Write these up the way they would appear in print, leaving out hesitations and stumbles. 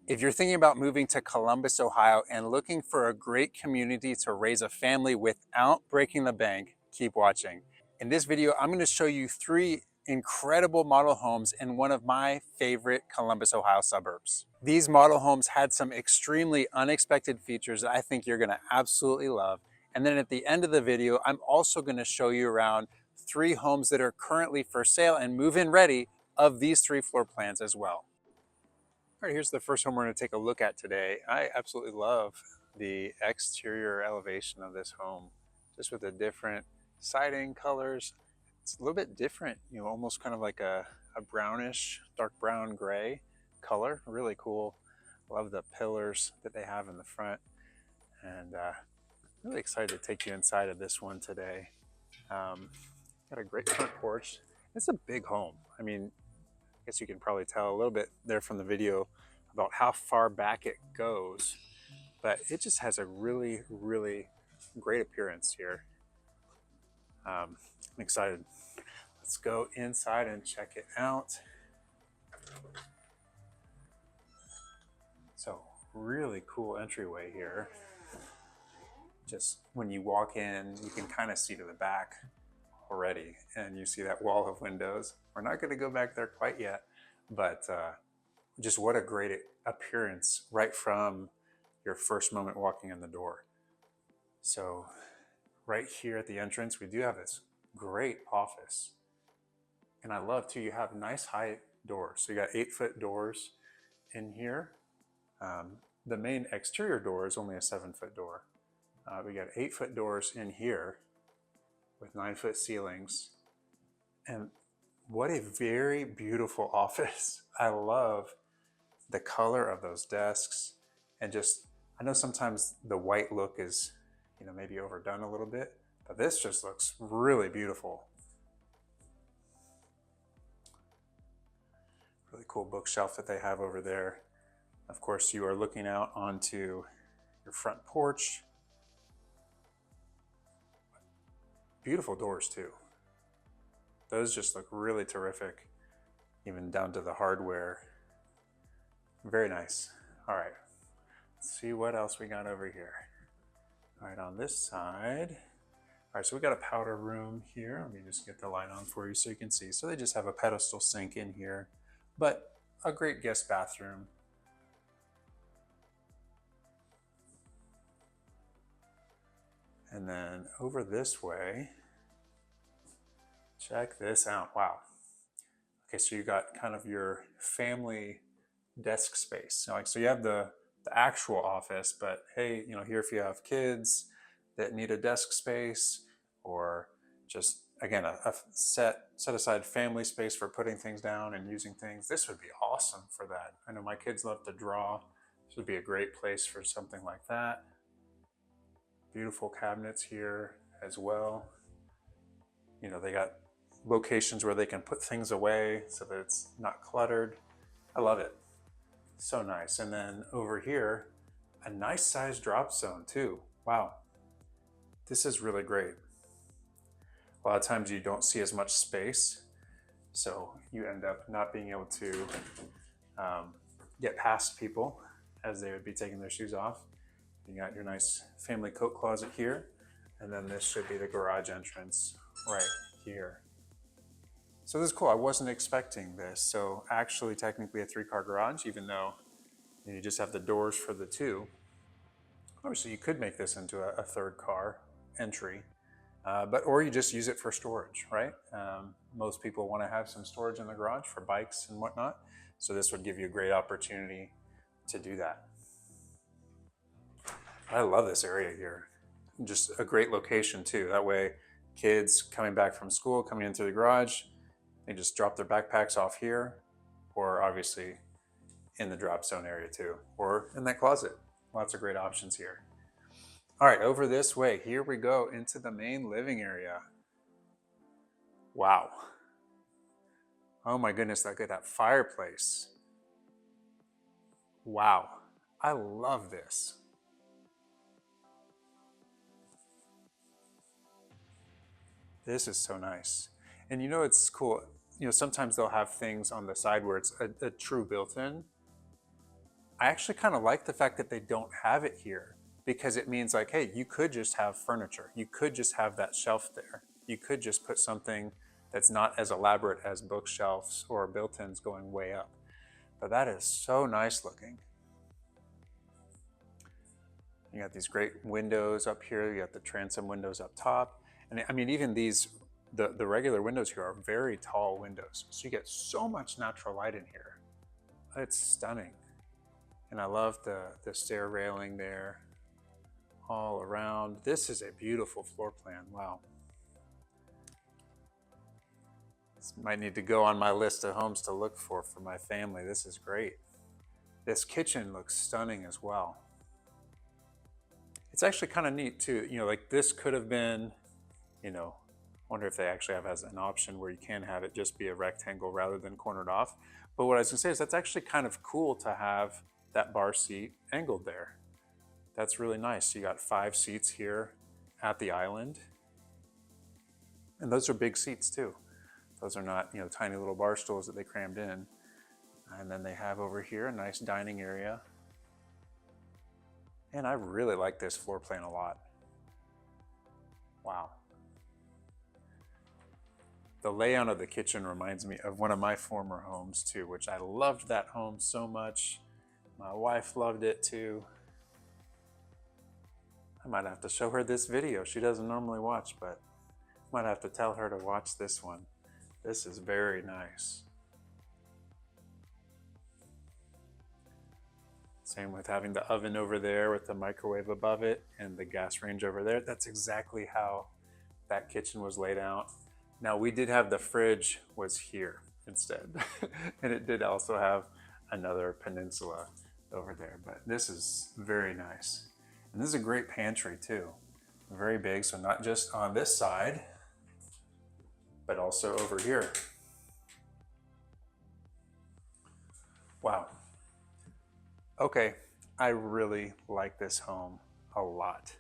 If you're thinking about moving to Columbus, Ohio and looking for a great community to raise a family without breaking the bank, keep watching. In this video, I'm going to show you 3 incredible model homes in one of my favorite Columbus, Ohio suburbs. These model homes had some extremely unexpected features that I think you're going to absolutely love. And then at the end of the video, I'm also going to show you around 3 homes that are currently for sale and move-in ready of these 3 floor plans as well. All right, here's the first home we're going to take a look at today. I absolutely love the exterior elevation of this home, just with the different siding colors. It's a little bit different, almost kind of like a brownish, dark brown gray color. Really cool. Love the pillars that they have in the front, and really excited to take you inside of this one today. Got a great front porch. It's a big home. I mean, I guess you can probably tell a little bit there from the video about how far back it goes, but it just has a really, really great appearance here. I'm excited. Let's go inside and check it out. So really cool entryway here. Just when you walk in, you can kind of see to the back already, and you see that wall of windows. We're not going to go back there quite yet, but just what a great appearance right from your first moment walking in the door. So right here at the entrance, we do have this great office, and I love too, you have nice high doors. So you got 8-foot doors in here. The main exterior door is only a 7-foot door. We got 8-foot doors in here with 9-foot ceilings, and what a very beautiful office. I love the color of those desks, and just, I know sometimes the white look is, maybe overdone a little bit, but this just looks really beautiful. Really cool bookshelf that they have over there. Of course, you are looking out onto your front porch. Beautiful doors too. Those just look really terrific, even down to the hardware. Very nice. All right, let's see what else we got over here. All right, on this side. All right, so we got a powder room here. Let me just get the light on for you so you can see. So they just have a pedestal sink in here, but a great guest bathroom. And then over this way, check this out. Wow. Okay, so you got kind of your family desk space. So you have the actual office, but hey, here if you have kids that need a desk space, or just, again, a set aside family space for putting things down and using things, this would be awesome for that. I know my kids love to draw. This would be a great place for something like that. Beautiful cabinets here as well. They got locations where they can put things away so that it's not cluttered. I love it. So nice. And then over here, a nice sized drop zone too. Wow. This is really great. A lot of times you don't see as much space, so you end up not being able to get past people as they would be taking their shoes off. You got your nice family coat closet here, and then this should be the garage entrance right here. So this is cool. I wasn't expecting this. So actually technically a 3-car garage, even though you just have the doors for the 2. Obviously you could make this into a 3rd car entry, or you just use it for storage, right? Most people want to have some storage in the garage for bikes and whatnot. So this would give you a great opportunity to do that. I love this area here. Just a great location too. That way kids coming back from school, coming in through the garage, they just drop their backpacks off here, or obviously in the drop zone area too, or in that closet. Lots of great options here. All right, over this way, here we go into the main living area. Wow. Oh my goodness, look at that fireplace. Wow, I love this. This is so nice. And it's cool. Sometimes they'll have things on the side where it's a true built-in. I actually kind of like the fact that they don't have it here, because it means like, hey, you could just have furniture. You could just have that shelf there. You could just put something that's not as elaborate as bookshelves or built-ins going way up. But that is so nice looking. You got these great windows up here. You got the transom windows up top. And I mean, even these, the regular windows here are very tall windows. So you get so much natural light in here. It's stunning. And I love the stair railing there all around. This is a beautiful floor plan. Wow. This might need to go on my list of homes to look for my family. This is great. This kitchen looks stunning as well. It's actually kind of neat too. You know, like this could have been, you know, wonder if they actually have as an option where you can have it just be a rectangle rather than cornered off. But what I was gonna say is that's actually kind of cool to have that bar seat angled there. That's really nice. You got 5 seats here at the island. And those are big seats too. Those are not, you know, tiny little bar stools that they crammed in. And then they have over here a nice dining area. And I really like this floor plan a lot. Wow. The layout of the kitchen reminds me of one of my former homes too, which I loved that home so much. My wife loved it too. I might have to show her this video. She doesn't normally watch, but I might have to tell her to watch this one. This is very nice. Same with having the oven over there with the microwave above it and the gas range over there. That's exactly how that kitchen was laid out. Now we did have the fridge was here instead. And it did also have another peninsula over there, but this is very nice. And this is a great pantry too. Very big, so not just on this side, but also over here. Wow. Okay, I really like this home a lot.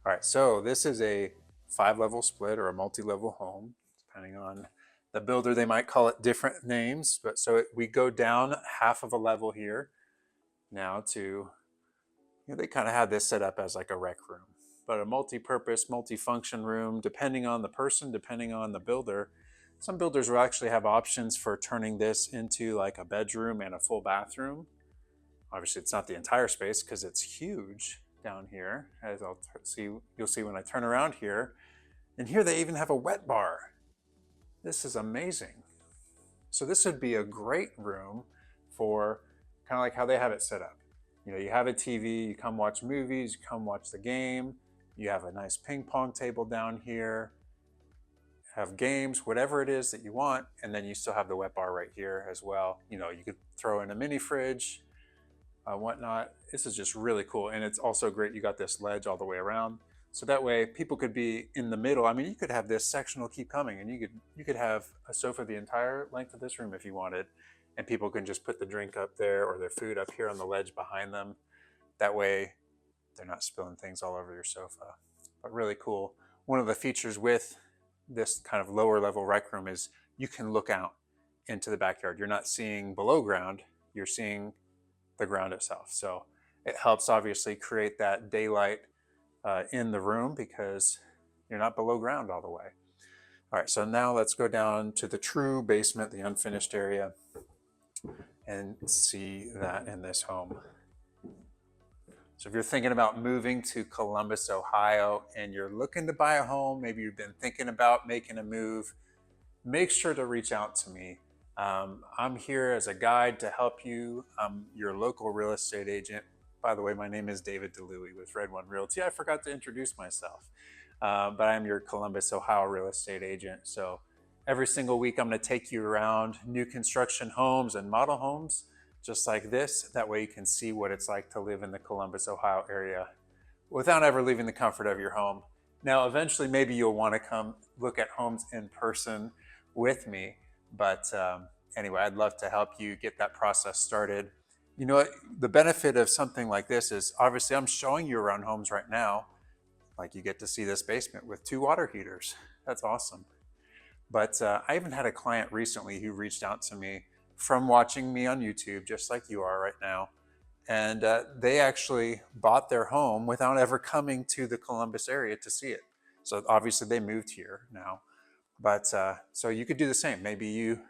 All right, so this is a 5-level split or a multi-level home, depending on the builder. They might call it different names, but we go down half of a level here now to, you know, they kind of had this set up as like a rec room, but a multi-purpose, multi-function room, depending on the person, depending on the builder. Some builders will actually have options for turning this into like a bedroom and a full bathroom. Obviously, it's not the entire space because it's huge down here, as you'll see when I turn around here. And here they even have a wet bar. This is amazing. So this would be a great room for kind of like how they have it set up. You know, you have a TV, you come watch movies, you come watch the game, you have a nice ping pong table down here, have games, whatever it is that you want, and then you still have the wet bar right here as well. You know, you could throw in a mini fridge, whatnot. This is just really cool. And it's also great, you got this ledge all the way around. So that way people could be in the middle. I mean, you could have this sectional keep coming and you could have a sofa the entire length of this room if you wanted. And people can just put the drink up there or their food up here on the ledge behind them. That way they're not spilling things all over your sofa. But really cool. One of the features with this kind of lower level rec room is you can look out into the backyard. You're not seeing below ground, you're seeing the ground itself. So it helps obviously create that daylight in the room because you're not below ground all the way. All right, so now let's go down to the true basement, the unfinished area, and see that in this home. So if you're thinking about moving to Columbus, Ohio, and you're looking to buy a home, maybe you've been thinking about making a move, make sure to reach out to me. I'm here as a guide to help you. I'm your local real estate agent. By the way, my name is David DeLuey with Red One Realty. I forgot to introduce myself, but I'm your Columbus, Ohio real estate agent. So every single week, I'm going to take you around new construction homes and model homes just like this. That way you can see what it's like to live in the Columbus, Ohio area without ever leaving the comfort of your home. Now, eventually, maybe you'll want to come look at homes in person with me. But anyway, I'd love to help you get that process started. You know what? The benefit of something like this is obviously I'm showing you around homes right now. Like you get to see this basement with 2 water heaters. That's awesome. But I even had a client recently who reached out to me from watching me on YouTube, just like you are right now. And they actually bought their home without ever coming to the Columbus area to see it. So obviously they moved here now. But so you could do the same. Maybe you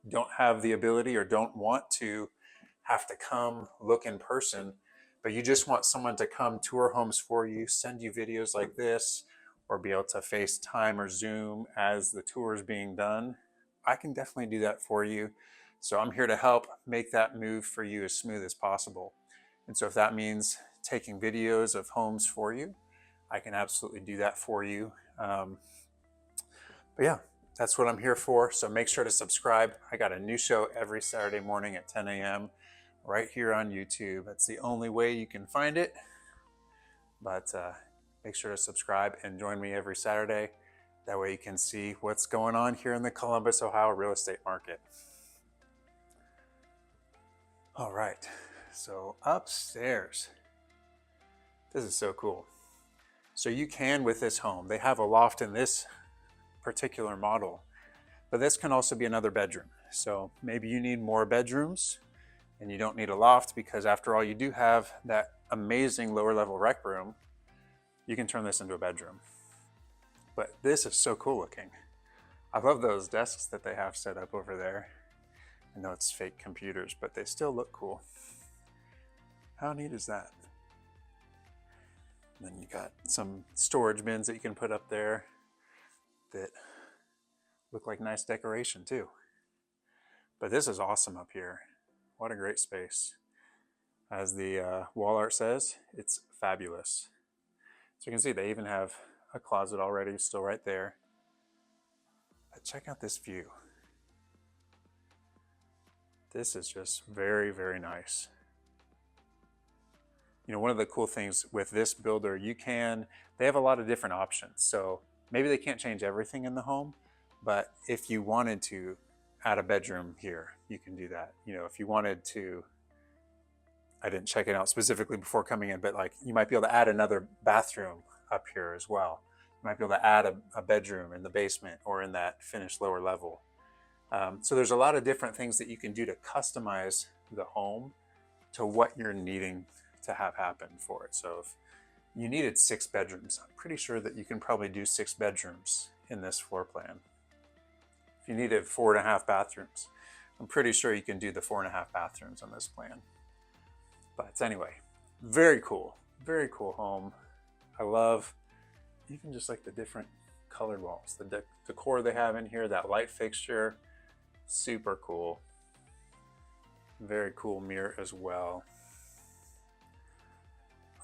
don't have the ability or don't want to have to come look in person, but you just want someone to come tour homes for you, send you videos like this, or be able to FaceTime or Zoom as the tour is being done. I can definitely do that for you. So I'm here to help make that move for you as smooth as possible. And so if that means taking videos of homes for you, I can absolutely do that for you. But yeah, that's what I'm here for. So make sure to subscribe. I got a new show every Saturday morning at 10 a.m. right here on YouTube. That's the only way you can find it. But make sure to subscribe and join me every Saturday. That way you can see what's going on here in the Columbus, Ohio real estate market. All right, so upstairs. This is so cool. So you can, with this home, they have a loft in this particular model, but this can also be another bedroom. So maybe you need more bedrooms and you don't need a loft, because after all, you do have that amazing lower level rec room. You can turn this into a bedroom. But this is so cool looking. I love those desks that they have set up over there. I know it's fake computers, but they still look cool. How neat is that? And then you got some storage bins that you can put up there that look like nice decoration too. But this is awesome up here. What a great space. As the wall art says, it's fabulous. So you can see they even have a closet already still right there. But check out this view. This is just very, very nice. You know, one of the cool things with this builder, they have a lot of different options. So maybe they can't change everything in the home, but if you wanted to add a bedroom here, you can do that. You know, if you wanted to, I didn't check it out specifically before coming in, but like you might be able to add another bathroom up here as well. You might be able to add a bedroom in the basement or in that finished lower level. So there's a lot of different things that you can do to customize the home to what you're needing to have happen for it. So if you needed 6 bedrooms, I'm pretty sure that you can probably do 6 bedrooms in this floor plan. If you needed 4.5 bathrooms, I'm pretty sure you can do the 4.5 bathrooms on this plan. But anyway, very cool home. I love even just like the different colored walls, the decor they have in here, that light fixture, super cool. Very cool mirror as well.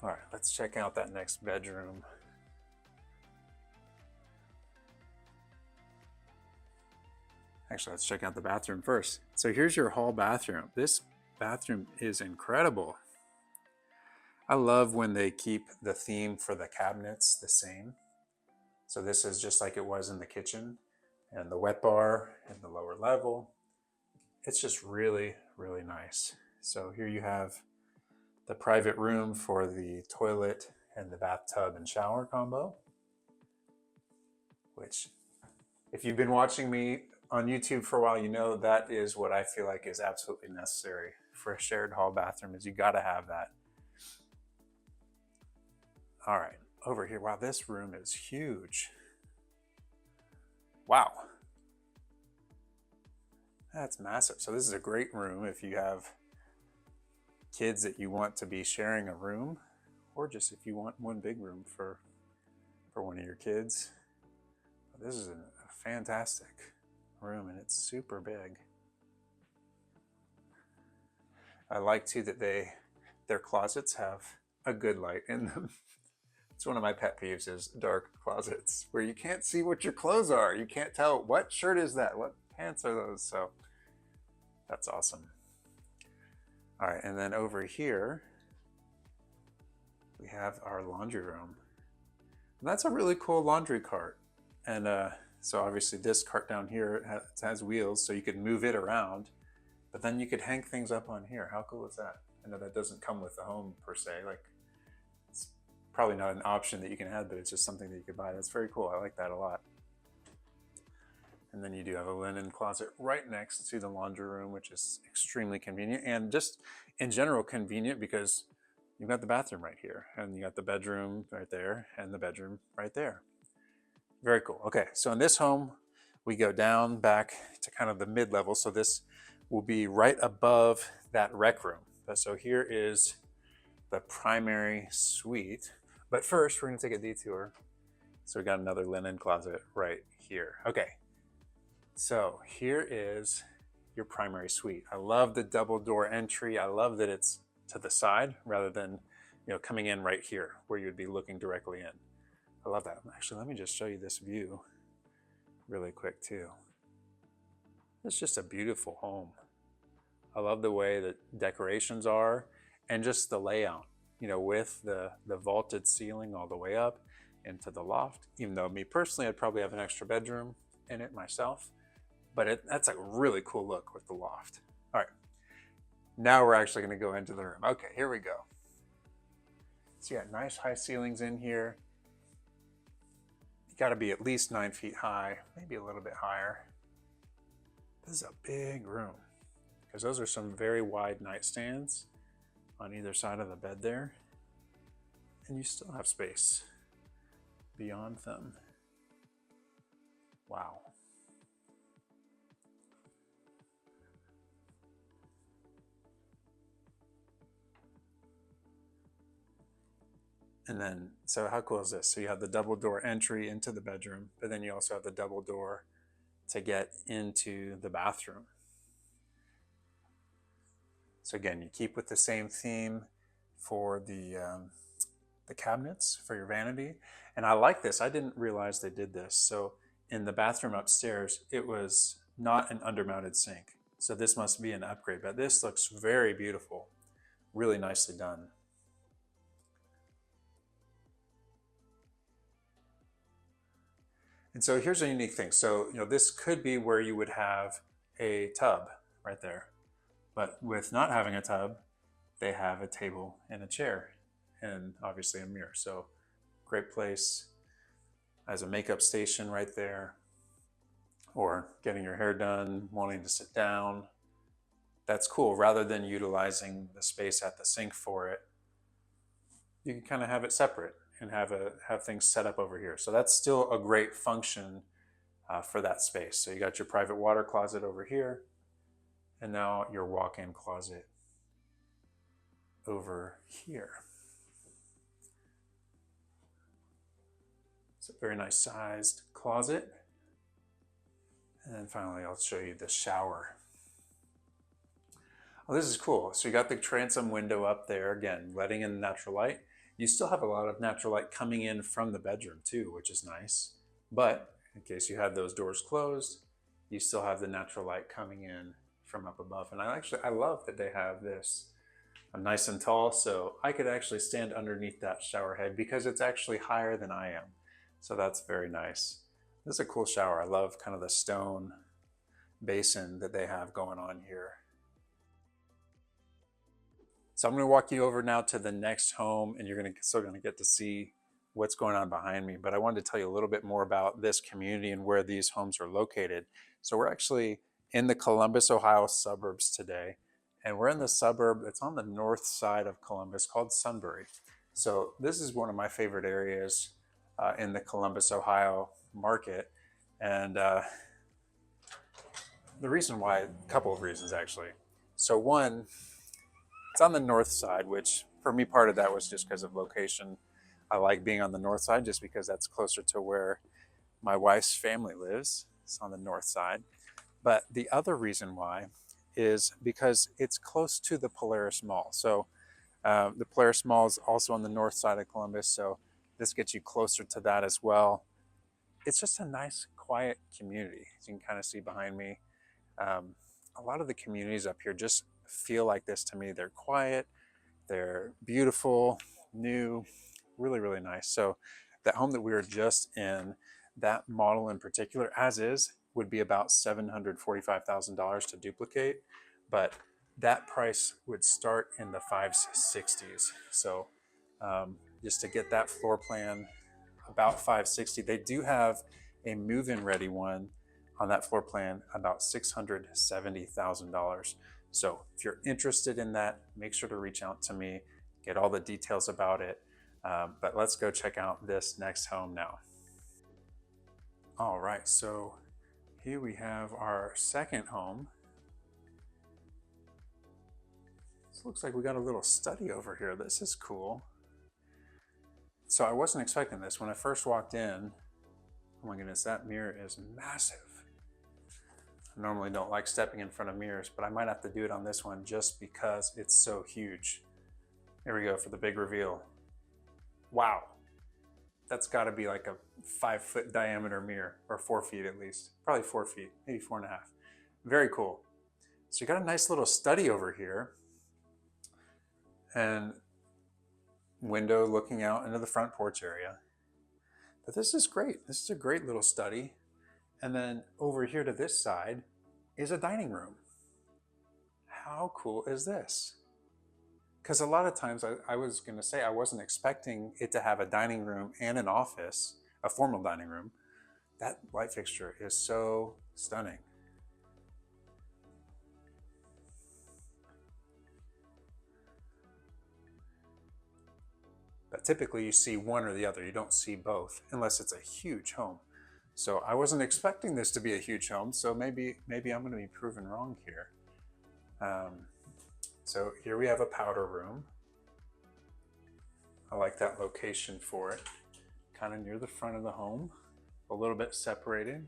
All right, let's check out that next bedroom. Actually, let's check out the bathroom first. So here's your hall bathroom. This bathroom is incredible. I love when they keep the theme for the cabinets the same. So this is just like it was in the kitchen, and the wet bar in the lower level. It's just really, really nice. So here you have the private room for the toilet and the bathtub and shower combo, which if you've been watching me on YouTube for a while, you know that is what I feel like is absolutely necessary for a shared hall bathroom, is you gotta have that. All right, over here, wow, this room is huge. Wow. That's massive. So this is a great room if you have kids that you want to be sharing a room, or just if you want one big room for one of your kids. This is a fantastic room, and it's super big. I like too that their closets have a good light in them. It's one of my pet peeves, is dark closets where you can't see what your clothes are. You can't tell what shirt is that, what pants are those. So that's awesome. All right, and then over here, we have our laundry room. And that's a really cool laundry cart. And so obviously this cart down here has wheels, so you could move it around, but then you could hang things up on here. How cool is that? I know that doesn't come with the home per se. Like, it's probably not an option that you can add, but it's just something that you could buy. That's very cool. I like that a lot. And then you do have a linen closet right next to the laundry room, which is extremely convenient and just in general convenient because you've got the bathroom right here and you got the bedroom right there and the bedroom right there. Very cool. Okay, so in this home, we go down back to kind of the mid-level. So this will be right above that rec room. So here is the primary suite. But first, we're gonna take a detour. So we got another linen closet right here. Okay, so here is your primary suite. I love the double door entry. I love that it's to the side rather than coming in right here where you'd be looking directly in. I love that. Actually, let me just show you this view really quick too. It's just a beautiful home. I love the way that decorations are and just the layout, with the vaulted ceiling all the way up into the loft. Even though me personally, I'd probably have an extra bedroom in it myself, but that's a really cool look with the loft. All right, now we're actually gonna go into the room. Okay, here we go. So you got nice high ceilings in here. You gotta be at least 9 feet high, maybe a little bit higher. This is a big room because those are some very wide nightstands on either side of the bed there. And you still have space beyond them. Wow. And then, so how cool is this? So you have the double door entry into the bedroom, but then you also have the double door to get into the bathroom. So again, you keep with the same theme for the cabinets for your vanity. And I like this. I didn't realize they did this. So in the bathroom upstairs, it was not an undermounted sink. So this must be an upgrade, but this looks very beautiful. Really nicely done. And so here's a unique thing. So, this could be where you would have a tub right there. But with not having a tub, they have a table and a chair and obviously a mirror. So great place as a makeup station right there, or getting your hair done, wanting to sit down. That's cool. Rather than utilizing the space at the sink for it, you can kind of have it separate and have things set up over here. So that's still a great function for that space. So you got your private water closet over here, and now your walk-in closet over here. It's a very nice sized closet. And then finally, I'll show you the shower. Oh, this is cool. So you got the transom window up there, again, letting in natural light. You still have a lot of natural light coming in from the bedroom too, which is nice. But in case you had those doors closed, you still have the natural light coming in from up above. And I love that they have this. I'm nice and tall, so I could actually stand underneath that shower head because it's actually higher than I am. So that's very nice. This is a cool shower. I love kind of the stone basin that they have going on here. So I'm going to walk you over now to the next home, and you're still going to get to see what's going on behind me. But I wanted to tell you a little bit more about this community and where these homes are located. So we're actually in the Columbus, Ohio suburbs today. And we're in the suburb that's on the north side of Columbus called Sunbury. So this is one of my favorite areas in the Columbus, Ohio market. And the reason why, a couple of reasons actually. So one, it's on the north side, which for me, part of that was just because of location. I like being on the north side just because that's closer to where my wife's family lives. It's on the north side. But the other reason why is because it's close to the Polaris Mall. So the Polaris Mall is also on the north side of Columbus. So this gets you closer to that as well. It's just a nice, quiet community. As you can kind of see behind me. A lot of the communities up here just feel like this to me. They're quiet, they're beautiful, new, really, really nice. So that home that we were just in, that model in particular, as is, would be about $745,000 to duplicate, but that price would start in the 560s. So just to get that floor plan, about 560. They do have a move-in ready one on that floor plan about $670,000. So if you're interested in that, make sure to reach out to me, get all the details about it. But let's go check out this next home now. All right, so here we have our second home. This looks like we got a little study over here. This is cool. So I wasn't expecting this. When I first walked in, oh my goodness, that mirror is massive. I normally don't like stepping in front of mirrors, but I might have to do it on this one just because it's so huge. Here we go for the big reveal. Wow. That's got to be like a 5-foot diameter mirror, or 4 feet at least. Probably 4 feet, maybe 4.5. Very cool. So you got a nice little study over here, and window looking out into the front porch area. But this is great. This is a great little study. And then over here to this side is a dining room. How cool is this? Because a lot of times I was going to say I wasn't expecting it to have a dining room and an office, a formal dining room. That light fixture is so stunning. But typically you see one or the other. You don't see both unless it's a huge home. So I wasn't expecting this to be a huge home. So maybe I'm going to be proven wrong here. So here we have a powder room. I like that location for it. Kind of near the front of the home, a little bit separated,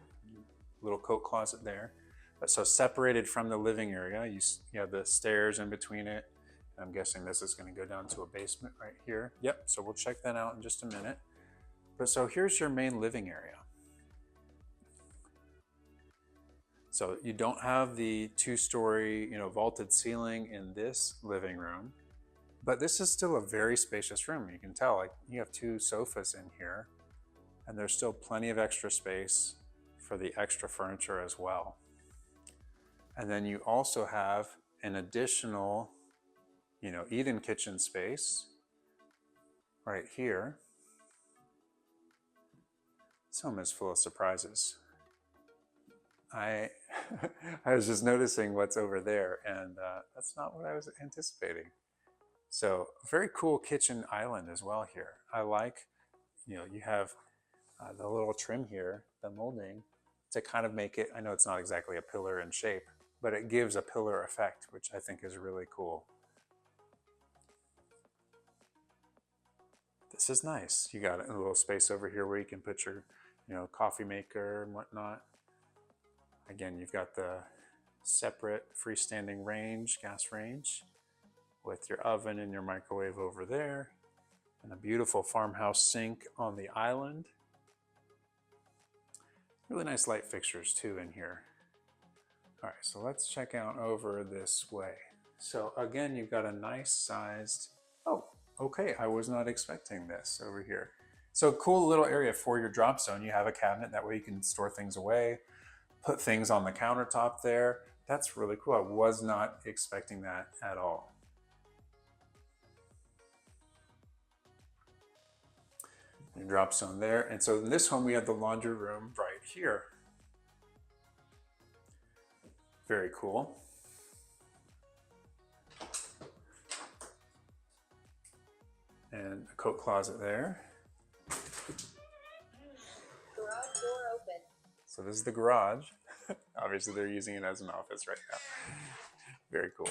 little coat closet there. But so separated from the living area, you have the stairs in between it. I'm guessing this is going to go down to a basement right here. Yep, so we'll check that out in just a minute. But so here's your main living area. So you don't have the 2-story, vaulted ceiling in this living room, but this is still a very spacious room. You can tell, like, you have 2 sofas in here, and there's still plenty of extra space for the extra furniture as well. And then you also have an additional, eat-in kitchen space right here. This home is full of surprises. I was just noticing what's over there, and that's not what I was anticipating. So very cool kitchen island as well here. I like, you have the little trim here, the molding, to kind of make it, I know it's not exactly a pillar in shape, but it gives a pillar effect, which I think is really cool. This is nice. You got a little space over here where you can put your, coffee maker and whatnot. Again, you've got the separate freestanding range, gas range, with your oven and your microwave over there, and a beautiful farmhouse sink on the island. Really nice light fixtures too in here. All right, so let's check out over this way. So again, you've got a nice sized, oh, okay, I was not expecting this over here. So cool little area for your drop zone. You have a cabinet, that way you can store things away, put things on the countertop there. That's really cool. I was not expecting that at all. Your drop zone there. And so in this home, we have the laundry room right here. Very cool. And a coat closet there. Garage door open. So this is the garage. Obviously they're using it as an office right now. Very cool.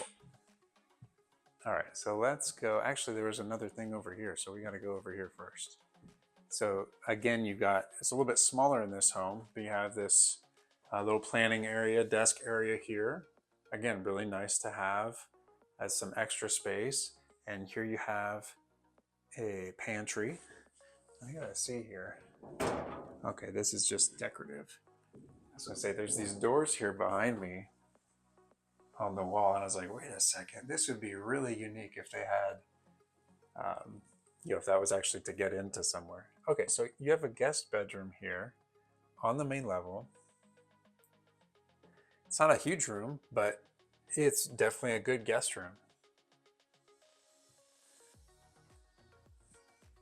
All right, so let's go. Actually, there was another thing over here, so we got to go over here first. So again, it's a little bit smaller in this home, but you have this little planning area, desk area here. Again, really nice to have as some extra space. And here you have a pantry. I gotta see here. Okay, this is just decorative. I was gonna say, there's these doors here behind me on the wall, and I was like, wait a second, this would be really unique if they had, if that was actually to get into somewhere. Okay, so you have a guest bedroom here on the main level. It's not a huge room, but it's definitely a good guest room.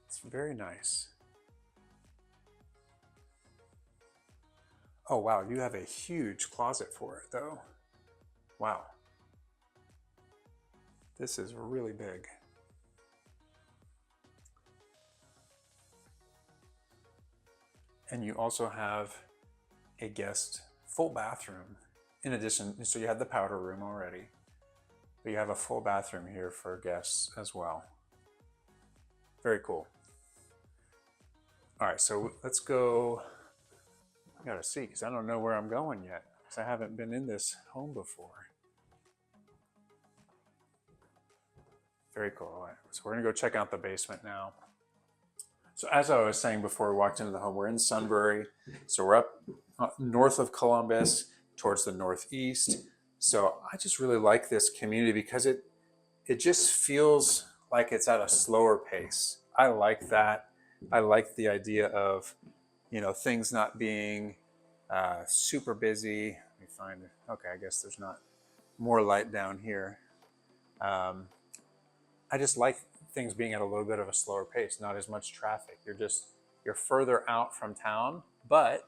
It's very nice. Oh wow, you have a huge closet for it though. Wow. This is really big. And you also have a guest full bathroom in addition. So you have the powder room already, but you have a full bathroom here for guests as well. Very cool. All right, so let's go. I gotta see, because I don't know where I'm going yet, because I haven't been in this home before. Very cool. All right, so we're gonna go check out the basement now. So as I was saying before we walked into the home, we're in Sunbury. So we're up north of Columbus towards the northeast. So I just really like this community because it just feels like it's at a slower pace. I like that. I like the idea of, you know, things not being super busy. Let me find it. Okay, I guess there's not more light down here. I just like things being at a little bit of a slower pace, not as much traffic. You're further out from town, but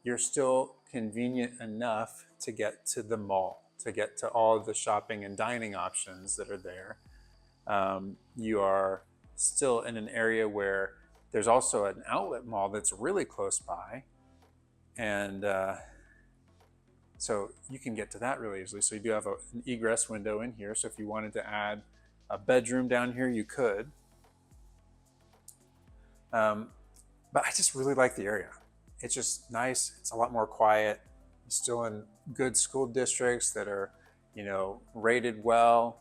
you're still convenient enough to get to the mall, to get to all of the shopping and dining options that are there. You are still in an area where there's also an outlet mall that's really close by. And so you can get to that really easily. So you do have an egress window in here. So if you wanted to add a bedroom down here, you could. But I just really like the area. It's just nice. It's a lot more quiet. You're still in good school districts that are, you know, rated well.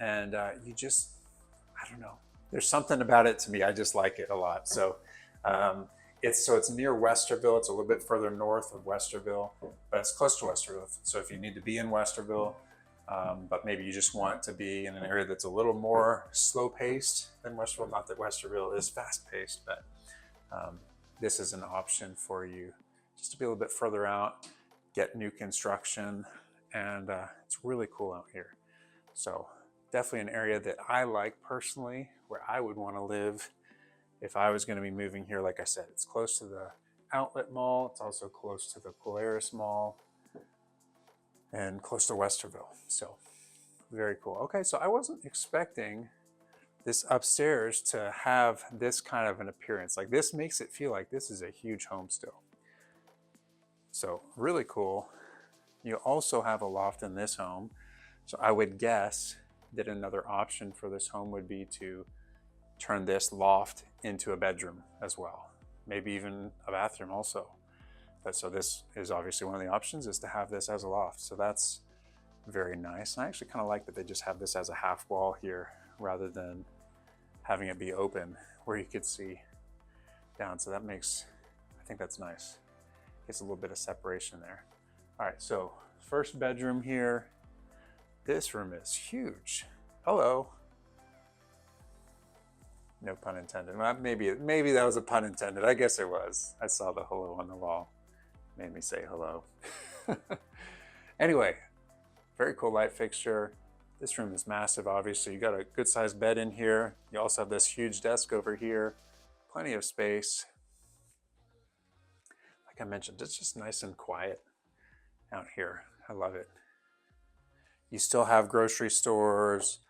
And you just, I don't know. There's something about it to me. I just like it a lot. So it's near Westerville. It's a little bit further north of Westerville, but it's close to Westerville. So if you need to be in Westerville, but maybe you just want to be in an area that's a little more slow paced than Westerville. Not that Westerville is fast paced, but this is an option for you just to be a little bit further out, get new construction, and it's really cool out here. So definitely an area that I like personally, where I would want to live if I was going to be moving here. Like I said, it's close to the outlet mall. It's also close to the Polaris Mall and close to Westerville. So very cool. Okay, so I wasn't expecting this upstairs to have this kind of an appearance. Like, this makes it feel like this is a huge home still. So really cool. You also have a loft in this home. So I would guess that another option for this home would be to turn this loft into a bedroom as well. Maybe even a bathroom also. But so this is obviously one of the options, is to have this as a loft. So that's very nice. And I actually kind of like that they just have this as a half wall here rather than having it be open where you could see down. So that makes, I think that's nice. Gets a little bit of separation there. All right, so first bedroom here. This room is huge. Hello. No pun intended. Well, maybe that was a pun intended. I guess it was. I saw the hello on the wall. Made me say hello. Anyway, very cool light fixture. This room is massive, obviously. You got a good sized bed in here. You also have this huge desk over here. Plenty of space. Like I mentioned, it's just nice and quiet out here. I love it. You still have grocery stores.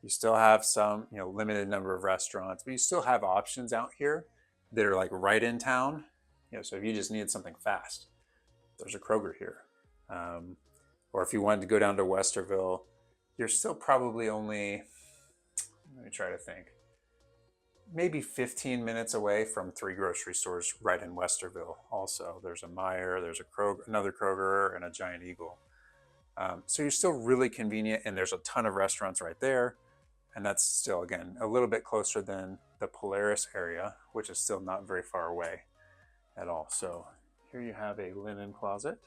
You still have some, you know, limited number of restaurants, but you still have options out here that are like right in town. You know, so if you just needed something fast, there's a Kroger here. Or if you wanted to go down to Westerville, you're still probably only, let me try to think, maybe 15 minutes away from 3 grocery stores right in Westerville. Also, there's a Meijer, there's a Kroger, another Kroger, and a Giant Eagle. So you're still really convenient, and there's a ton of restaurants right there. And that's still, again, a little bit closer than the Polaris area, which is still not very far away at all. So here you have a linen closet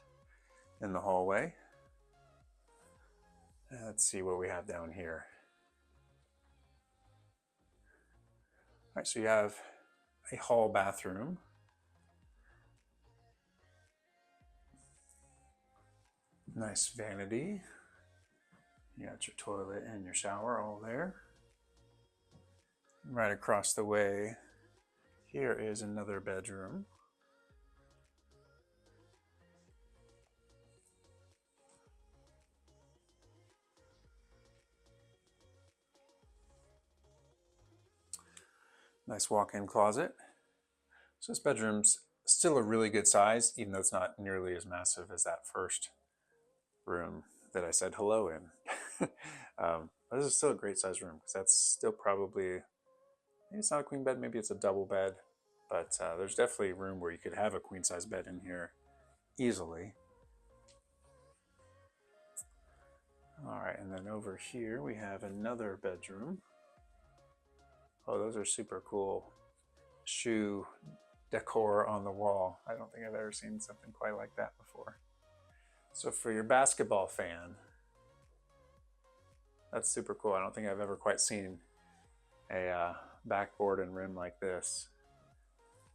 in the hallway. Let's see what we have down here. All right, so you have a hall bathroom. Nice vanity. You got your toilet and your shower all there. Right across the way, here is another bedroom. Nice walk-in closet. So this bedroom's still a really good size, even though it's not nearly as massive as that first room that I said hello in. But this is still a great size room because that's still probably, maybe it's not a queen bed, maybe it's a double bed, but there's definitely room where you could have a queen size bed in here easily. All right, and then over here we have another bedroom. Oh, those are super cool shoe decor on the wall. I don't think I've ever seen something quite like that before. So for your basketball fan, that's super cool. I don't think I've ever quite seen a backboard and rim like this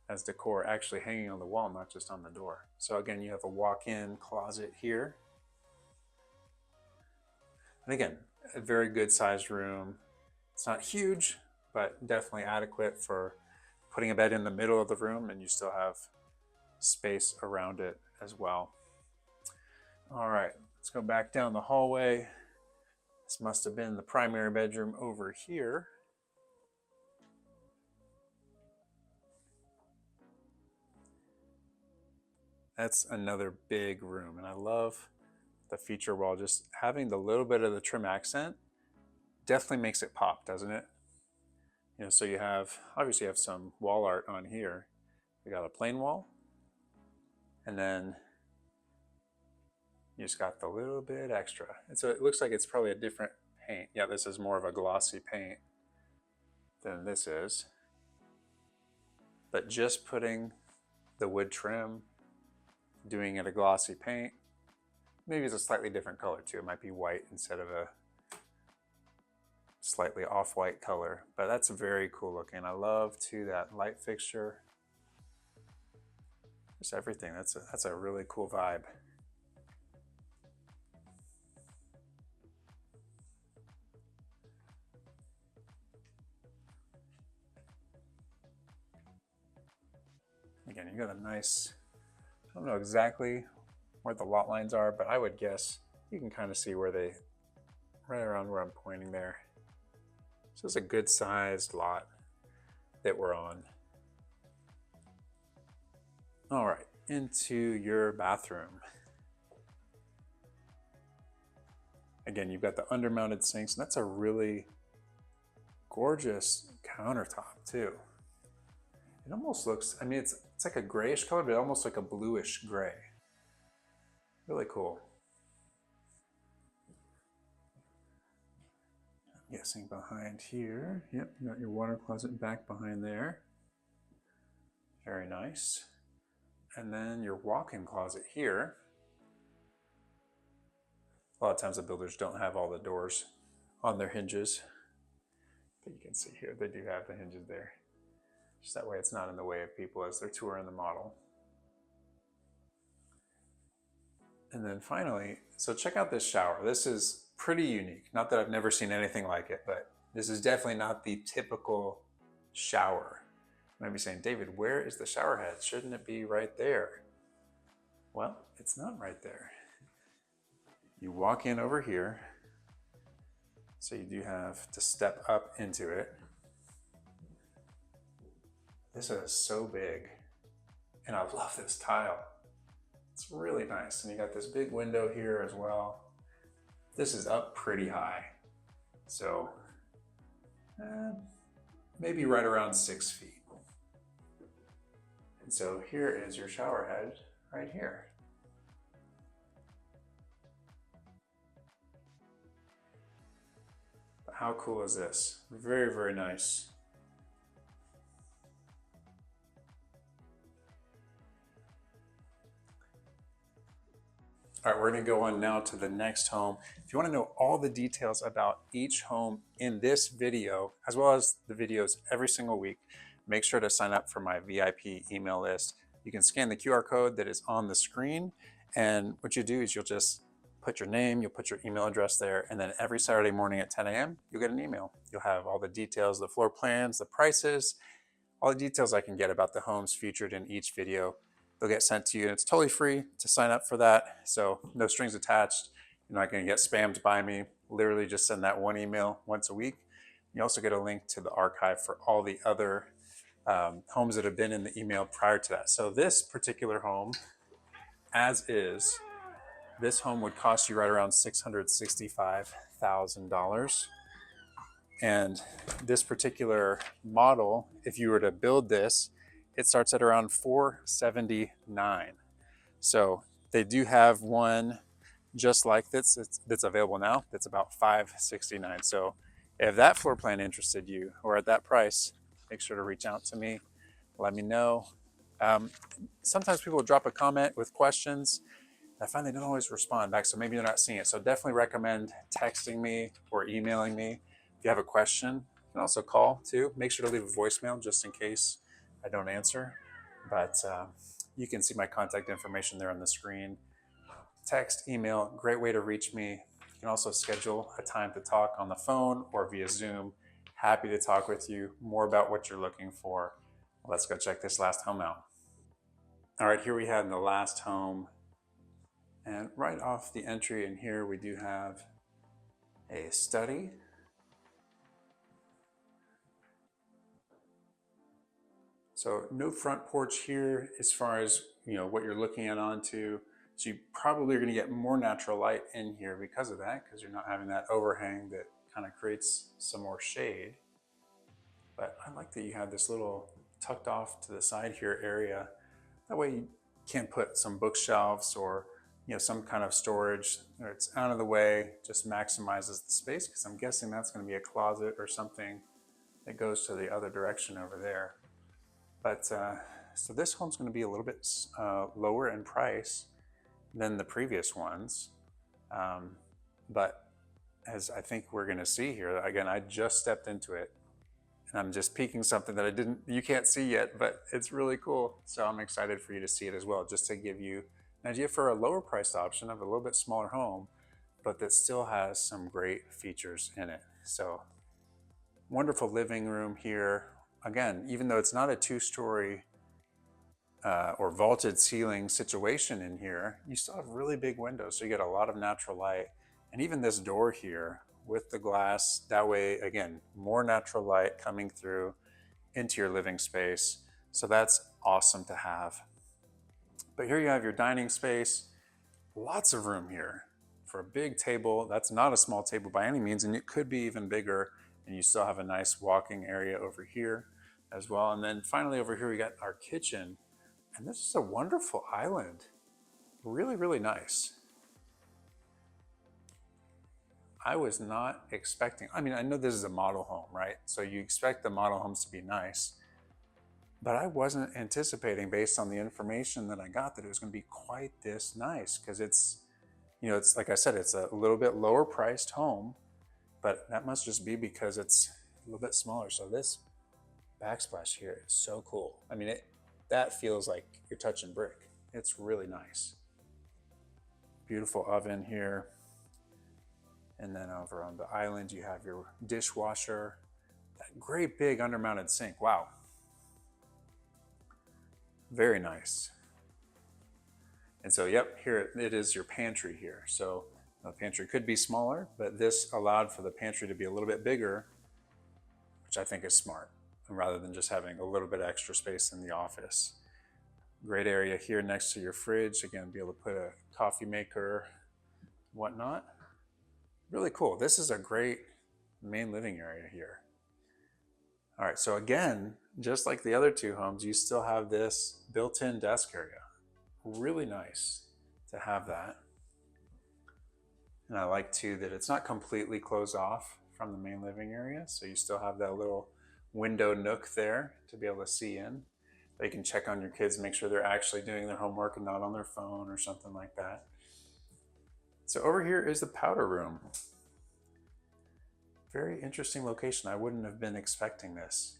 as decor actually hanging on the wall, not just on the door. So again, you have a walk-in closet here. And again, a very good sized room. It's not huge, but definitely adequate for putting a bed in the middle of the room, and you still have space around it as well. All right, let's go back down the hallway. This must have been the primary bedroom over here. That's another big room, and I love the feature wall. Just having the little bit of the trim accent definitely makes it pop, doesn't it? You know, so you have, obviously you have some wall art on here. We got a plain wall, and then you just got the little bit extra. And so it looks like it's probably a different paint. Yeah, this is more of a glossy paint than this is. But just putting the wood trim, doing it a glossy paint, maybe it's a slightly different color too. It might be white instead of a slightly off-white color, but that's very cool looking. I love too that light fixture. Just everything. That's a really cool vibe. Again, you got a nice, I don't know exactly where the lot lines are, but I would guess you can kind of see where they, right around where I'm pointing there. So it's a good sized lot that we're on. All right, into your bathroom. Again, you've got the undermounted sinks, and that's a really gorgeous countertop too. It almost looks, I mean, it's like a grayish color, but almost like a bluish gray. Really cool. I'm guessing behind here. Yep, you got your water closet back behind there. Very nice. And then your walk-in closet here. A lot of times the builders don't have all the doors on their hinges. But you can see here, they do have the hinges there. Just that way it's not in the way of people as they're touring the model. And then finally, so check out this shower. This is pretty unique. Not that I've never seen anything like it, but this is definitely not the typical shower. You might be saying, David, where is the shower head? Shouldn't it be right there? Well, it's not right there. You walk in over here. So you do have to step up into it. This is so big. And I love this tile. It's really nice. And you got this big window here as well. This is up pretty high. So maybe right around 6 feet. And so here is your shower head right here. How cool is this? Very, very nice. All right, we're gonna go on now to the next home. If you wanna know all the details about each home in this video, as well as the videos every single week, make sure to sign up for my VIP email list. You can scan the QR code that is on the screen, and what you do is you'll just put your name, you'll put your email address there, and then every Saturday morning at 10 a.m., you'll get an email. You'll have all the details, the floor plans, the prices, all the details I can get about the homes featured in each video. They'll get sent to you, and it's totally free to sign up for that. So no strings attached. You're not gonna get spammed by me. Literally just send that one email once a week. You also get a link to the archive for all the other homes that have been in the email prior to that. So this particular home, as is, this home would cost you right around $665,000. And this particular model, if you were to build this, it starts at around 479. So they do have one just like this that's available now that's about 569. So if that floor plan interested you or at that price, make sure to reach out to me. Let me know. Sometimes people drop a comment with questions. I find they don't always respond back, so maybe they're not seeing it. So definitely recommend texting me or emailing me. If you have a question, you can also call too. Make sure to leave a voicemail just in case I don't answer. But you can see my contact information there on the screen. Text, email, great way to reach me. You can also schedule a time to talk on the phone or via Zoom. Happy to talk with you more about what you're looking for. Let's go check this last home out. All right, here we have the last home. And right off the entry in here, we do have a study. So no front porch here as far as what you're looking at onto. So you probably are going to get more natural light in here because of that, because you're not having that overhang that kind of creates some more shade. But I like that you have this little tucked off to the side here area. That way you can put some bookshelves or some kind of storage, or it's out of the way, just maximizes the space, because I'm guessing that's going to be a closet or something that goes to the other direction over there. But so this home's going to be a little bit lower in price than the previous ones. But as I think we're going to see here, again, I just stepped into it and I'm just peeking something that you can't see yet, but it's really cool. So I'm excited for you to see it as well, just to give you an idea for a lower priced option of a little bit smaller home, but that still has some great features in it. So wonderful living room here. Again, even though it's not a two-story or vaulted ceiling situation in here, you still have really big windows, so you get a lot of natural light. And even this door here with the glass, that way, again, more natural light coming through into your living space. So that's awesome to have. But here you have your dining space, lots of room here for a big table. That's not a small table by any means, and it could be even bigger, and you still have a nice walking area over here as well. And then finally over here we got our kitchen. And this is a wonderful island. Really, really nice. I was not expecting, I know this is a model home, right? So you expect the model homes to be nice, but I wasn't anticipating, based on the information that I got, that it was going to be quite this nice, because it's like I said, it's a little bit lower priced home, but that must just be because it's a little bit smaller. So this backsplash here is so cool. That feels like you're touching brick. It's really nice. Beautiful oven here. And then over on the island, you have your dishwasher, that great big undermounted sink. Wow. Very nice. And so, yep, here it is, your pantry here. So the pantry could be smaller, but this allowed for the pantry to be a little bit bigger, which I think is smart, rather than just having a little bit extra space in the office. Great area here next to your fridge. Again, be able to put a coffee maker, whatnot. Really cool. This is a great main living area here. All right, so again, just like the other two homes, you still have this built-in desk area. Really nice to have that. And I like too that it's not completely closed off from the main living area, so you still have that little window nook there to be able to see in. They can check on your kids, make sure they're actually doing their homework and not on their phone or something like that. So over here is the powder room. Very interesting location. I wouldn't have been expecting this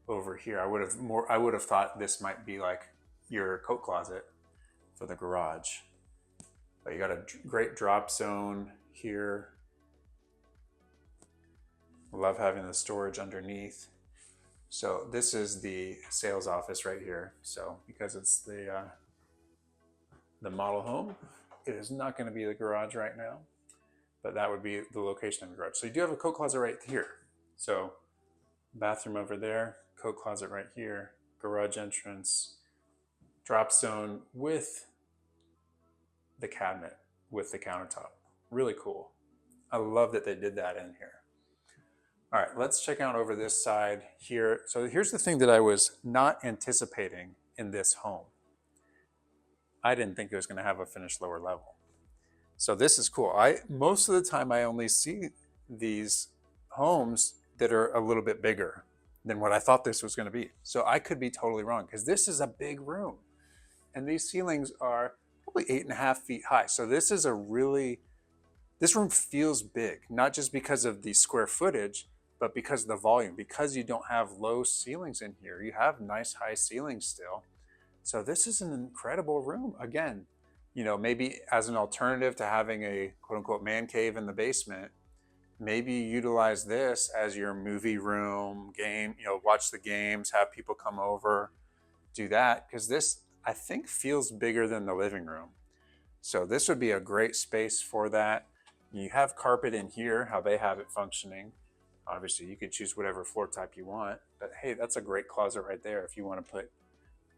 over here. I would have thought this might be like your coat closet for the garage. But you got a great drop zone here. Love having the storage underneath. So this is the sales office right here. So because it's the model home, it is not going to be the garage right now, but that would be the location of the garage. So you do have a coat closet right here. So bathroom over there, coat closet right here, garage entrance, drop zone with the cabinet, with the countertop. Really cool. I love that they did that in here. All right, let's check out over this side here. So here's the thing that I was not anticipating in this home. I didn't think it was going to have a finished lower level. So this is cool. Most of the time I only see these homes that are a little bit bigger than what I thought this was going to be. So I could be totally wrong because this is a big room and these ceilings are probably 8.5 feet high. So this room feels big, not just because of the square footage, but because of the volume. Because you don't have low ceilings in here, you have nice high ceilings still. So this is an incredible room. Again, maybe as an alternative to having a quote unquote man cave in the basement, maybe utilize this as your movie room, game, watch the games, have people come over, do that. Because this, I think, feels bigger than the living room. So this would be a great space for that. You have carpet in here, how they have it functioning. Obviously, you could choose whatever floor type you want, but hey, that's a great closet right there if you want to put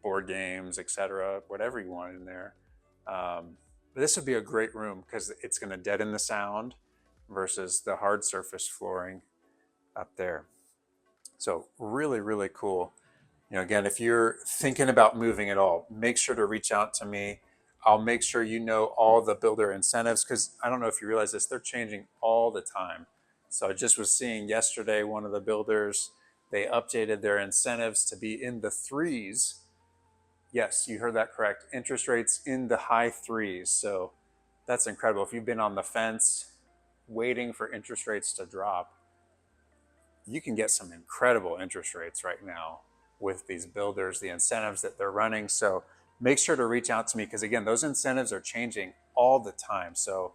board games, etc., whatever you want in there. But this would be a great room because it's going to deaden the sound versus the hard surface flooring up there. So really, really cool. Again, if you're thinking about moving at all, make sure to reach out to me. I'll make sure you know all the builder incentives because I don't know if you realize this, they're changing all the time. So I just was seeing yesterday, one of the builders, they updated their incentives to be in the threes. Yes, you heard that correct. Interest rates in the high threes. So that's incredible. If you've been on the fence waiting for interest rates to drop, you can get some incredible interest rates right now with these builders, the incentives that they're running. So make sure to reach out to me because, again, those incentives are changing all the time. So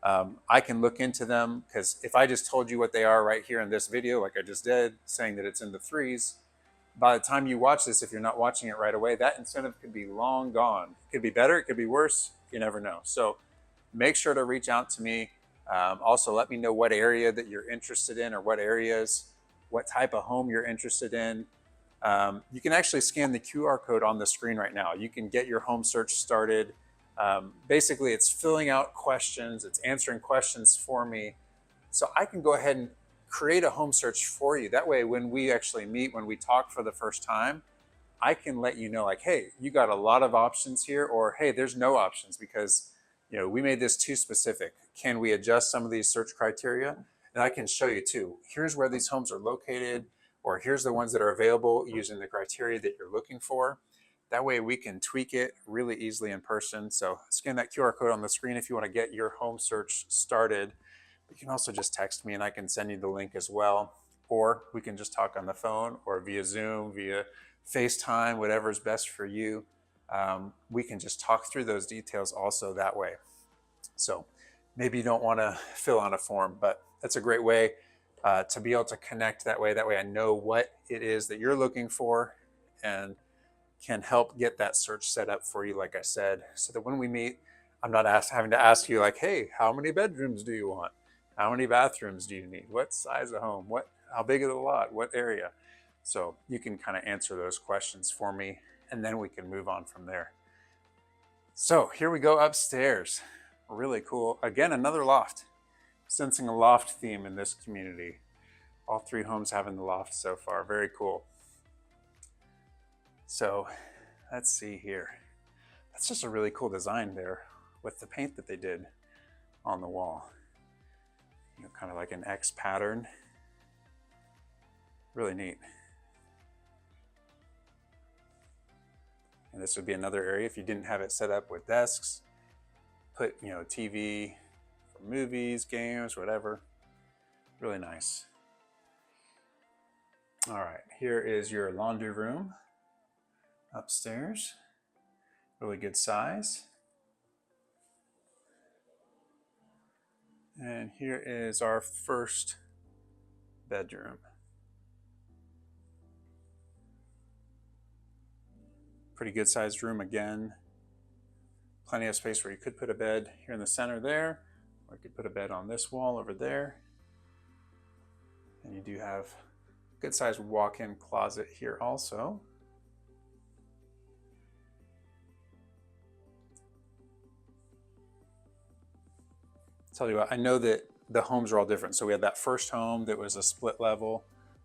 I can look into them because if I just told you what they are right here in this video, like I just did, saying that it's in the threes, by the time you watch this, if you're not watching it right away, that incentive could be long gone. It could be better, it could be worse, you never know. So make sure to reach out to me. Also, let me know what area that you're interested in or what areas, what type of home you're interested in. You can actually scan the QR code on the screen right now. You can get your home search started. Basically, it's filling out questions. It's answering questions for me. So I can go ahead and create a home search for you. That way, when we actually meet, when we talk for the first time, I can let you know like, hey, you got a lot of options here, or hey, there's no options because we made this too specific. Can we adjust some of these search criteria? And I can show you too. Here's where these homes are located, or here's the ones that are available using the criteria that you're looking for. That way we can tweak it really easily in person. So scan that QR code on the screen if you want to get your home search started. You can also just text me and I can send you the link as well. Or we can just talk on the phone or via Zoom, via FaceTime, whatever's best for you. We can just talk through those details also that way. So maybe you don't want to fill out a form, but that's a great way to be able to connect that way. That way I know what it is that you're looking for and can help get that search set up for you, like I said, so that when we meet, I'm not having to ask you like, hey, how many bedrooms do you want? How many bathrooms do you need? What size of home? How big of the lot? What area? So you can kind of answer those questions for me, and then we can move on from there. So here we go upstairs. Really cool. Again, another loft. Sensing a loft theme in this community. All three homes having the loft so far. Very cool. So let's see here. That's just a really cool design there with the paint that they did on the wall. Kind of like an X pattern. Really neat. And this would be another area if you didn't have it set up with desks. Put, TV for movies, games, whatever. Really nice. All right, here is your laundry room upstairs. Really good size. And here is our first bedroom. Pretty good sized room again. Plenty of space where you could put a bed here in the center there, or you could put a bed on this wall over there. And you do have Good sized walk-in closet here also. Tell you what, I know that the homes are all different. So we had that first home that was a split level,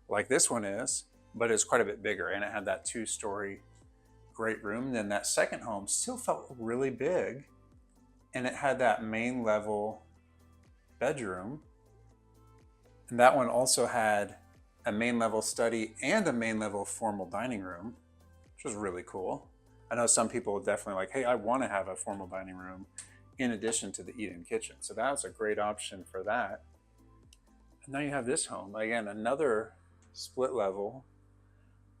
like this one is, but it's quite a bit bigger, and it had that 2-story great room. Then that second home still felt really big, and it had that main level bedroom. And that one also had a main level study and a main level formal dining room, which was really cool. I know some people definitely like, hey, I want to have a formal dining room in addition to the eat-in kitchen. So that was a great option for that. And now you have this home, again, another split level,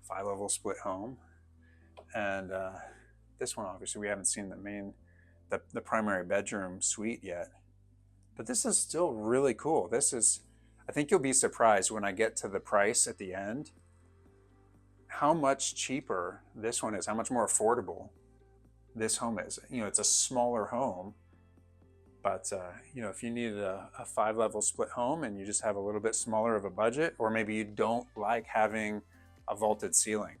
5-level split home. And this one, obviously, we haven't seen the primary bedroom suite yet. But this is still really cool. I think you'll be surprised when I get to the price at the end, how much cheaper this one is, how much more affordable this home is. It's a smaller home, but if you need a 5-level split home and you just have a little bit smaller of a budget, or maybe you don't like having a vaulted ceiling,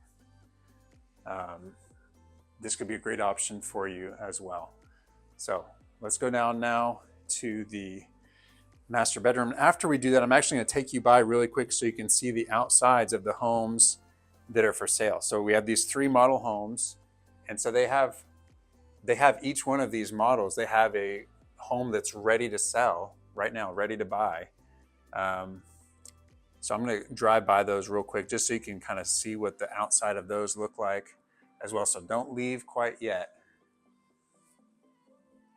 this could be a great option for you as well. So let's go down now to the master bedroom. After we do that, I'm actually going to take you by really quick so you can see the outsides of the homes that are for sale. So we have these 3 model homes, and so they have each one of these models. They have a home that's ready to sell right now, ready to buy. So I'm going to drive by those real quick just so you can kind of see what the outside of those look like as well. So don't leave quite yet.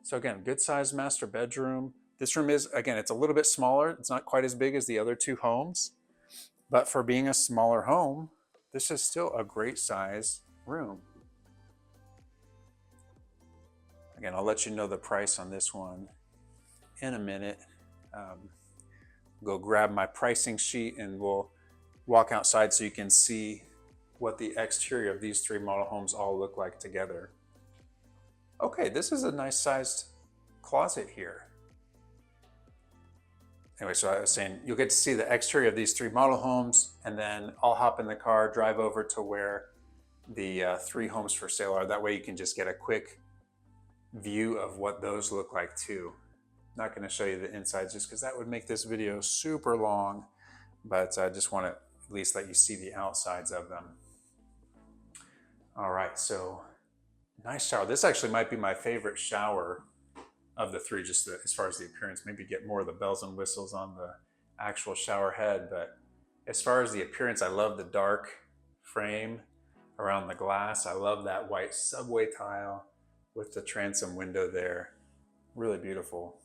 So again, good sized master bedroom. This room is, again, it's a little bit smaller. It's not quite as big as the other 2 homes, but for being a smaller home, this is still a great size room. Again, I'll let you know the price on this one in a minute. Go grab my pricing sheet and we'll walk outside so you can see what the exterior of these 3 model homes all look like together. Okay, this is a nice sized closet here. Anyway, so I was saying you'll get to see the exterior of these 3 model homes, and then I'll hop in the car, drive over to where the 3 homes for sale are. That way you can just get a quick view of what those look like too. Not going to show you the insides just because that would make this video super long, but I just want to at least let you see the outsides of them. All right, so nice shower. This actually might be my favorite shower of the 3, just as far as the appearance. Maybe get more of the bells and whistles on the actual shower head, but as far as the appearance, I love the dark frame around the glass. I love that white subway tile with the transom window there. Really beautiful.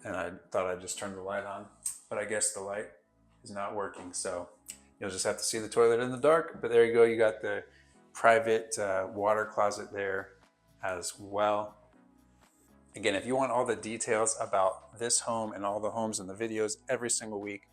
And I thought I'd just turn the light on, but I guess the light is not working, so you'll just have to see the toilet in the dark. But there you go, you got the private water closet there as well. Again, if you want all the details about this home and all the homes in the videos every single week,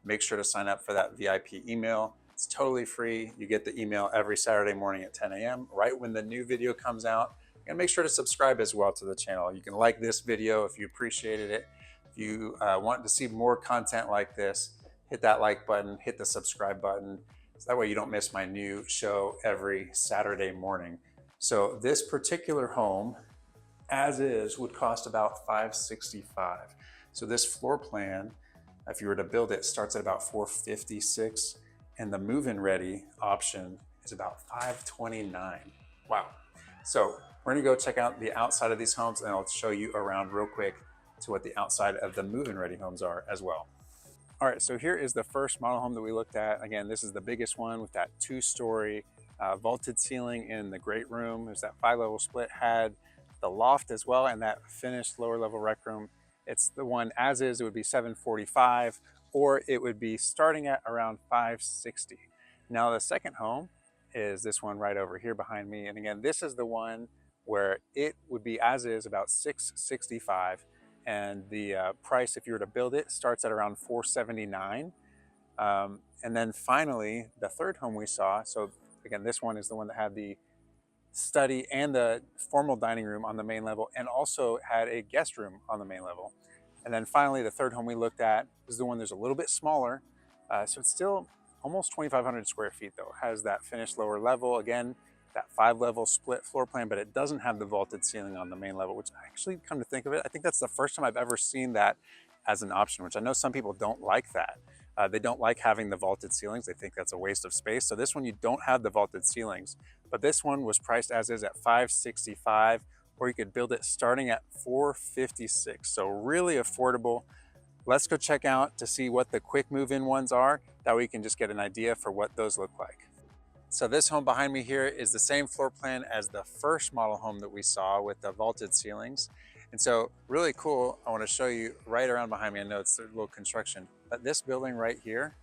make sure to sign up for that VIP email. It's totally free. You get the email every Saturday morning at 10 a.m. right when the new video comes out. And make sure to subscribe as well to the channel. You can like this video if you appreciated it. If you want to see more content like this, hit that like button, hit the subscribe button. So that way you don't miss my new show every Saturday morning. So this particular home, as is, would cost about $565. So this floor plan, if you were to build it, starts at about $456, and the move-in ready option is about $529. Wow. So we're gonna go check out the outside of these homes, and I'll show you around real quick to what the outside of the move-in ready homes are as well. All right, so here is the first model home that we looked at. Again, this is the biggest one with that 2-story vaulted ceiling in the great room. There's that 5-level split, had the loft as well, and that finished lower level rec room. It's the one as is. It would be $745, or it would be starting at around $560. Now the second home is this one right over here behind me, and again, this is the one where it would be as is, about $665, and the price, if you were to build it, starts at around $479. And then finally, the third home we saw, so again, this one is the one that had the study and the formal dining room on the main level, and also had a guest room on the main level. And then finally, the third home we looked at is the one that's a little bit smaller. So it's still almost 2,500 square feet though. Has that finished lower level. Again, that 5-level split floor plan, but it doesn't have the vaulted ceiling on the main level, which actually, come to think of it, I think that's the first time I've ever seen that as an option, which I know some people don't like that. They don't like having the vaulted ceilings. They think that's a waste of space. So this one, you don't have the vaulted ceilings, but this one was priced as is at $565, or you could build it starting at $456. So really affordable. Let's go check out to see what the quick move-in ones are. That way you can just get an idea for what those look like. So this home behind me here is the same floor plan as the first model home that we saw with the vaulted ceilings. And so really cool, I want to show you right around behind me. I know it's a little construction, but this building right here,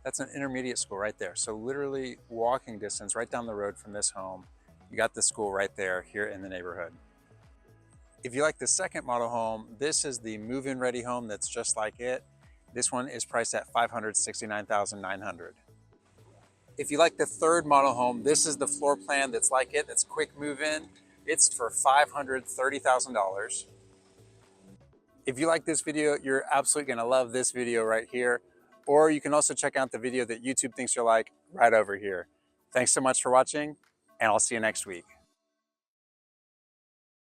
that's an intermediate school right there. So literally walking distance right down the road from this home. You got the school right there here in the neighborhood. If you like the second model home, this is the move-in ready home that's just like it. This one is priced at $569,900. If you like the third model home, this is the floor plan that's like it, that's quick move-in. It's for $530,000. If you like this video, you're absolutely gonna love this video right here. Or you can also check out the video that YouTube thinks you'll like right over here. Thanks so much for watching, and I'll see you next week.